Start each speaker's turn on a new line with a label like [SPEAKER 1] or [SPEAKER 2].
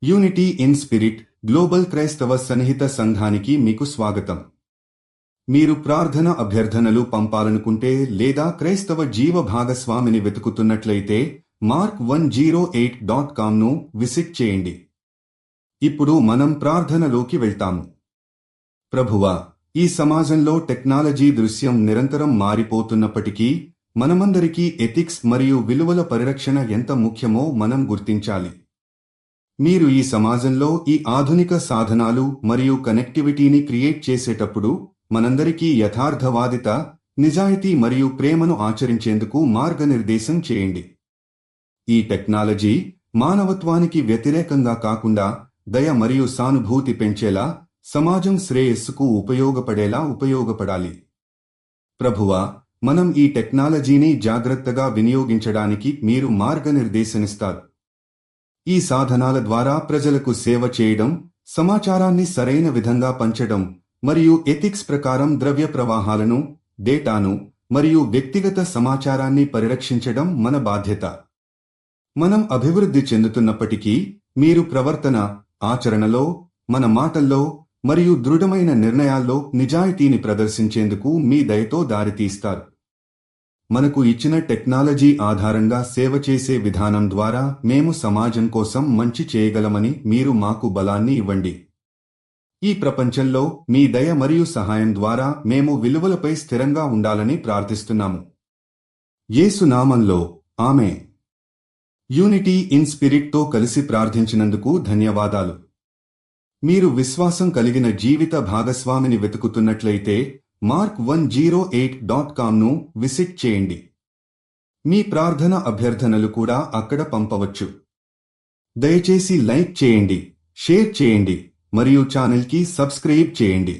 [SPEAKER 1] Unity in spirit global క్రైస్తవ సన్నిహిత సంఘానికి మీకు స్వాగతం. మీరు ప్రార్థన అభ్యర్థనలు పంపాలనుకుంటే లేదా క్రైస్తవ జీవ భాగస్వామిని వెతుకుతున్నట్లయితే mark108.comను విజిట్ చేయండి. ఇప్పుడు మనం ప్రార్థనలోకి వెళ్తాము. ప్రభువా, ఈ సమాజంలో టెక్నాలజీ దృశ్యం నిరంతరం మారిపోతున్నప్పటికీ మనమందరికీ ఎథిక్స్ మరియు విలువల పరిరక్షణ ఎంత ముఖ్యమో మనం గుర్తించాలి. మీరు ఈ సమాజంలో ఈ ఆధునిక సాధనాలు మరియు కనెక్టివిటీని క్రియేట్ చేసేటప్పుడు మనందరికీ యథార్థవాదిత, నిజాయితీ మరియు ప్రేమను ఆచరించేందుకు మార్గనిర్దేశం చేయండి. ఈ టెక్నాలజీ మానవత్వానికి వ్యతిరేకంగా కాకుండా దయ మరియు సానుభూతి పెంచేలా, సమాజం శ్రేయస్సుకు ఉపయోగపడాలి. ప్రభువా, మనం ఈ టెక్నాలజీని జాగ్రత్తగా వినియోగించడానికి మీరు మార్గనిర్దేశనిస్తారు. ఈ సాధనాల ద్వారా ప్రజలకు సేవ చేయడం, సమాచారాన్ని సరైన విధంగా పంచడం మరియు ఎథిక్స్ ప్రకారం ద్రవ్య ప్రవాహాలను, డేటాను మరియు వ్యక్తిగత సమాచారాన్ని పరిరక్షించడం మన బాధ్యత. మనం అభివృద్ధి చెందుతున్నప్పటికీ మీరు ప్రవర్తన, ఆచరణలో, మన మాటల్లో మరియు దృఢమైన నిర్ణయాల్లో నిజాయితీని ప్రదర్శించేందుకు మీ దయతో దారితీస్తారు. మనకు ఇచ్చిన టెక్నాలజీ ఆధారంగా సేవ చేసే విధానం ద్వారా మేము సమాజం కోసం మంచి చేయగలమని మీరు మాకు బలాన్ని ఇవ్వండి. ఈ ప్రపంచంలో మీ దయ మరియు సహాయం ద్వారా మేము విలువలపై స్థిరంగా ఉండాలని ప్రార్థిస్తున్నాము. యేసు నామంలో ఆమెన్. యూనిటీ ఇన్ స్పిరిట్తో కలిసి ప్రార్థించినందుకు ధన్యవాదాలు. మీరు విశ్వాసం కలిగిన జీవిత భాగస్వామిని వెతుకుతున్నట్లయితే mark108.comను విజిట్ చేయండి. మీ ప్రార్థన అభ్యర్థనలు కూడా అక్కడ పంపవచ్చు. దయచేసి లైక్ చేయండి, షేర్ చేయండి మరియు ఛానల్కి సబ్స్క్రైబ్ చేయండి.